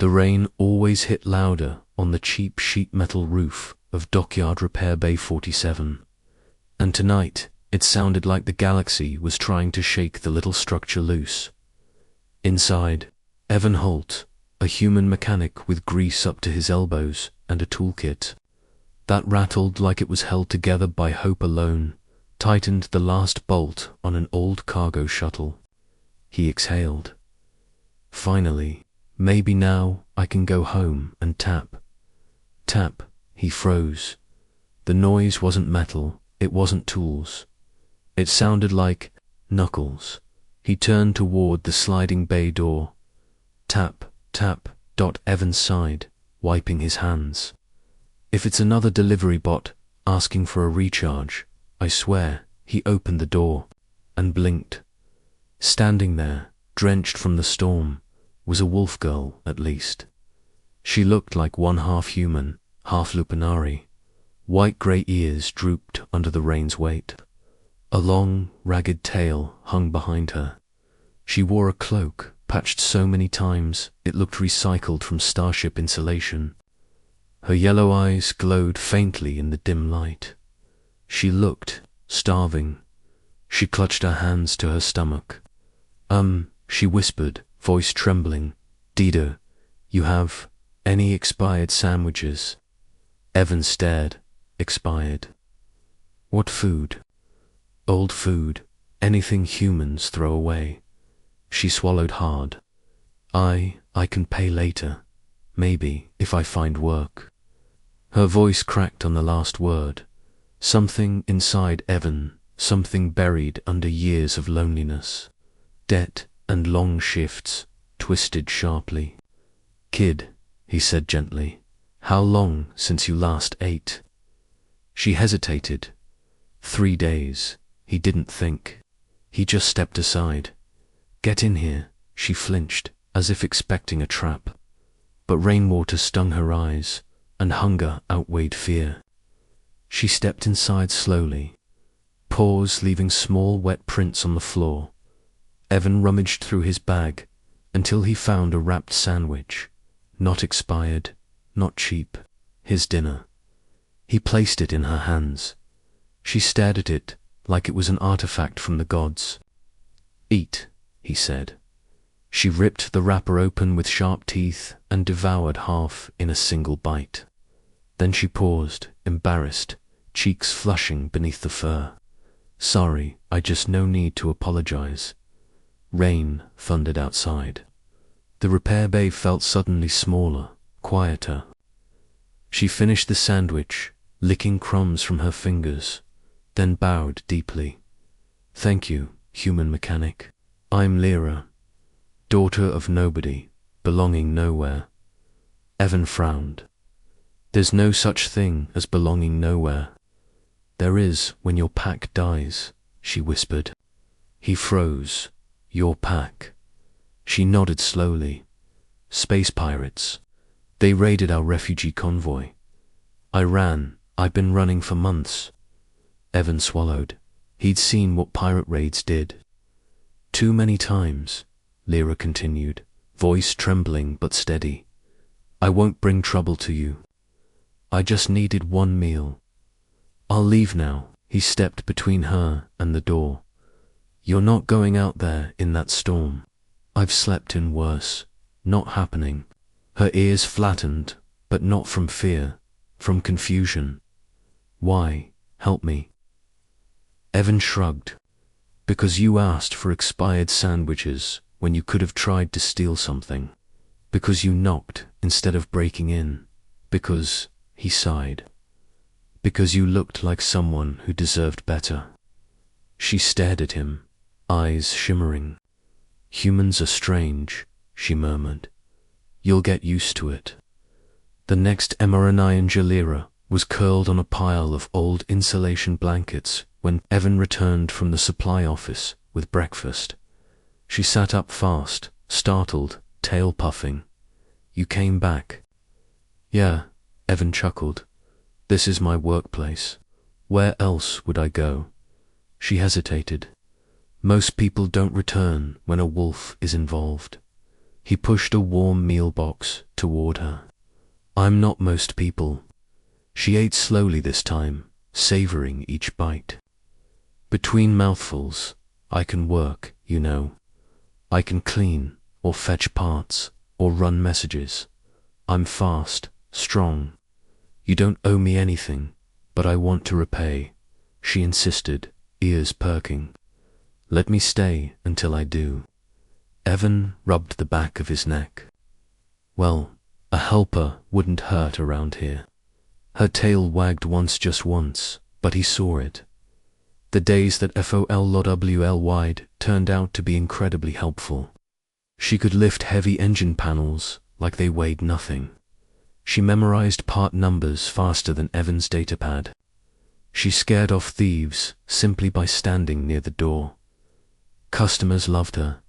The rain always hit louder on the cheap sheet metal roof of Dockyard Repair Bay 47, and tonight it sounded like the galaxy was trying to shake the little structure loose. Inside, Evan Holt, a human mechanic with grease up to his elbows and a toolkit that rattled like it was held together by hope alone, tightened the last bolt on an old cargo shuttle. He exhaled. Finally, maybe now I can go home and tap. Tap. He froze. The noise wasn't metal, it wasn't tools. It sounded like knuckles. He turned toward the sliding bay door. Tap, tap. Evan sighed, wiping his hands. If it's another delivery bot asking for a recharge, I swear. He opened the door and blinked. Standing there, drenched from the storm, was a wolf girl, at least. She looked like one half human, half Lupanari. White-grey ears drooped under the rain's weight. A long, ragged tail hung behind her. She wore a cloak, patched so many times it looked recycled from starship insulation. Her yellow eyes glowed faintly in the dim light. She looked starving. She clutched her hands to her stomach. She whispered, voice trembling. Dido, you have any expired sandwiches? Evan stared. Expired. What food? Old food. Anything humans throw away. She swallowed hard. I can pay later. Maybe, if I find work. Her voice cracked on the last word. Something inside Evan, something buried under years of loneliness. Debt and long shifts, twisted sharply. Kid, he said gently, how long since you last ate? She hesitated. 3 days. He didn't think. He just stepped aside. Get in here, she flinched, as if expecting a trap. But rainwater stung her eyes, and hunger outweighed fear. She stepped inside slowly, paws leaving small wet prints on the floor. Evan rummaged through his bag until he found a wrapped sandwich, not expired, not cheap, his dinner. He placed it in her hands. She stared at it like it was an artifact from the gods. Eat, he said. She ripped the wrapper open with sharp teeth and devoured half in a single bite. Then she paused, embarrassed, cheeks flushing beneath the fur. Sorry, I just no need to apologize. Rain thundered outside. The repair bay felt suddenly smaller, quieter. She finished the sandwich, licking crumbs from her fingers, then bowed deeply. Thank you, human mechanic. I'm Lyra, daughter of nobody, belonging nowhere. Evan frowned. There's no such thing as belonging nowhere. There is when your pack dies, she whispered. He froze. Your pack. She nodded slowly. Space pirates. They raided our refugee convoy. I ran. I've been running for months. Evan swallowed. He'd seen what pirate raids did. Too many times, Lyra continued, voice trembling but steady. I won't bring trouble to you. I just needed one meal. I'll leave now. He stepped between her and the door. You're not going out there in that storm. I've slept in worse. Not happening. Her ears flattened, but not from fear, from confusion. Why? Help me. Evan shrugged. Because you asked for expired sandwiches when you could have tried to steal something. Because you knocked instead of breaking in. Because, he sighed. Because you looked like someone who deserved better. She stared at him, eyes shimmering. Humans are strange, she murmured. You'll get used to it. The next mRNA Lyra was curled on a pile of old insulation blankets when Evan returned from the supply office with breakfast. She sat up fast, startled, tail puffing. You came back. Yeah, Evan chuckled. This is my workplace. Where else would I go? She hesitated. Most people don't return when a wolf is involved. He pushed a warm meal box toward her. I'm not most people. She ate slowly this time, savoring each bite. Between mouthfuls, I can work, you know. I can clean, or fetch parts, or run messages. I'm fast, strong. You don't owe me anything, but I want to repay, she insisted, ears perking. Let me stay until I do. Evan rubbed the back of his neck. Well, a helper wouldn't hurt around here. Her tail wagged once, just once, but he saw it. The days that FOLWL turned out to be incredibly helpful. She could lift heavy engine panels like they weighed nothing. She memorized part numbers faster than Evan's datapad. She scared off thieves simply by standing near the door. Customers loved her,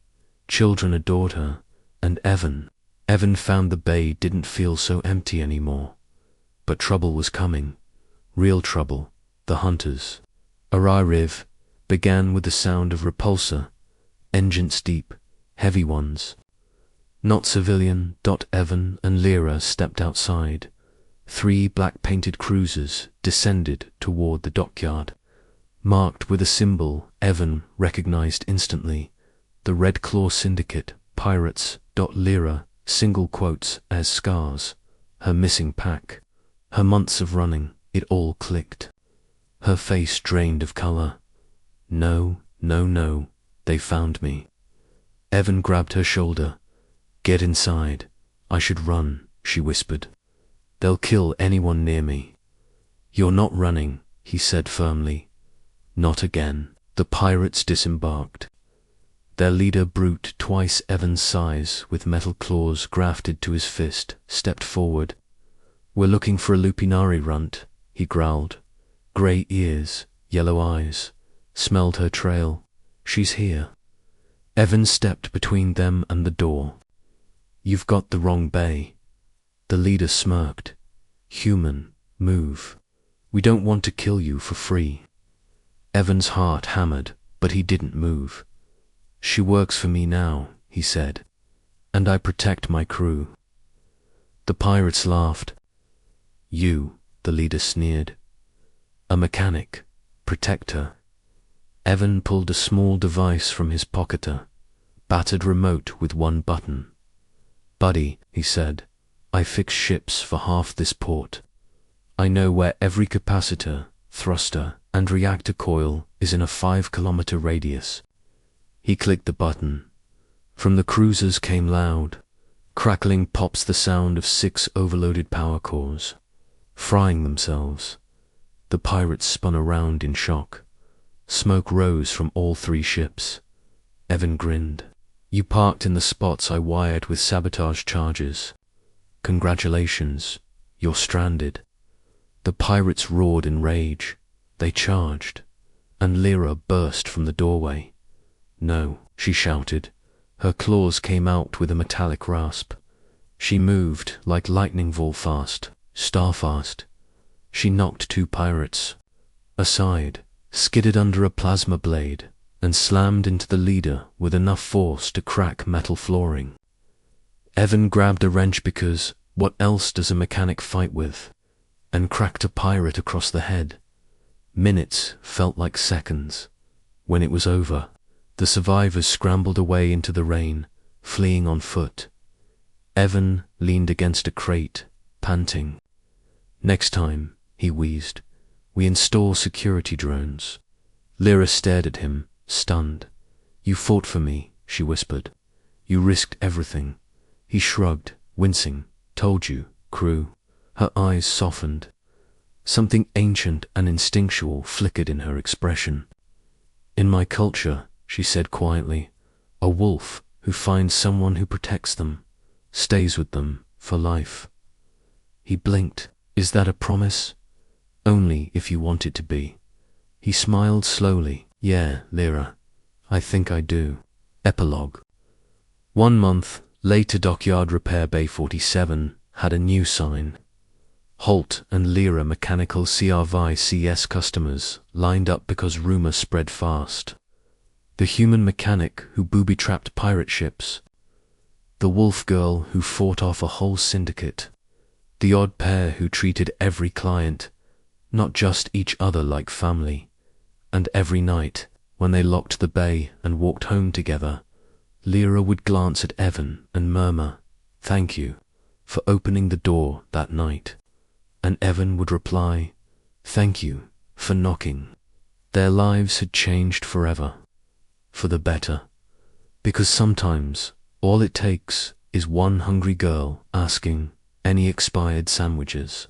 children adored her, and Evan found the bay didn't feel so empty anymore. But trouble was coming. Real trouble. The hunters. Arrive began with the sound of repulsor, engines deep, heavy ones. Not civilian. Evan and Lyra stepped outside. 3 black-painted cruisers descended toward the dockyard. Marked with a symbol Evan recognized instantly. The Red Claw Syndicate, Pirates. Lyra, single quotes as scars. Her missing pack. Her months of running. It all clicked. Her face drained of color. No, they found me. Evan grabbed her shoulder. Get inside. I should run, she whispered. They'll kill anyone near me. You're not running, he said firmly. Not again. The pirates disembarked. Their leader, brute twice Evan's size with metal claws grafted to his fist, stepped forward. We're looking for a Lupinari runt, he growled. Grey ears, yellow eyes. Smelled her trail. She's here. Evan stepped between them and the door. You've got the wrong bay. The leader smirked. Human, move. We don't want to kill you for free. Evan's heart hammered, but he didn't move. She works for me now, he said, and I protect my crew. The pirates laughed. You, the leader sneered. A mechanic. Protect her. Evan pulled a small device from his pocketer, battered remote with one button. Buddy, he said, I fix ships for half this port. I know where every capacitor, thruster, and reactor coil is in a 5-kilometer radius. He clicked the button. From the cruisers came loud, crackling pops, the sound of 6 overloaded power cores, frying themselves. The pirates spun around in shock. Smoke rose from all 3 ships. Evan grinned. You parked in the spots I wired with sabotage charges. Congratulations, you're stranded. The pirates roared in rage. They charged, and Lyra burst from the doorway. No, she shouted. Her claws came out with a metallic rasp. She moved like lightning, vol-fast, star-fast. She knocked 2 pirates aside, skidded under a plasma blade, and slammed into the leader with enough force to crack metal flooring. Evan grabbed a wrench because what else does a mechanic fight with, and cracked a pirate across the head. Minutes felt like seconds. When it was over, the survivors scrambled away into the rain, fleeing on foot. Evan leaned against a crate, panting. Next time, he wheezed, we install security drones. Lyra stared at him, stunned. You fought for me, she whispered. You risked everything. He shrugged, wincing. Told you, crew. Her eyes softened. Something ancient and instinctual flickered in her expression. In my culture, she said quietly, a wolf who finds someone who protects them, stays with them for life. He blinked. Is that a promise? Only if you want it to be. He smiled slowly. Yeah, Lyra, I think I do. Epilogue. 1 month later, Dockyard Repair Bay 47 had a new sign. Holt and Lyra Mechanical CRV CS customers lined up because rumor spread fast. The human mechanic who booby-trapped pirate ships. the wolf girl who fought off a whole syndicate, the odd pair who treated every client, not just each other, like family. And every night, when they locked the bay and walked home together, Lyra would glance at Evan and murmur, "Thank you for opening the door that night." And Evan would reply, "Thank you for knocking." Their lives had changed forever, for the better, because sometimes all it takes is one hungry girl asking, "Any expired sandwiches?"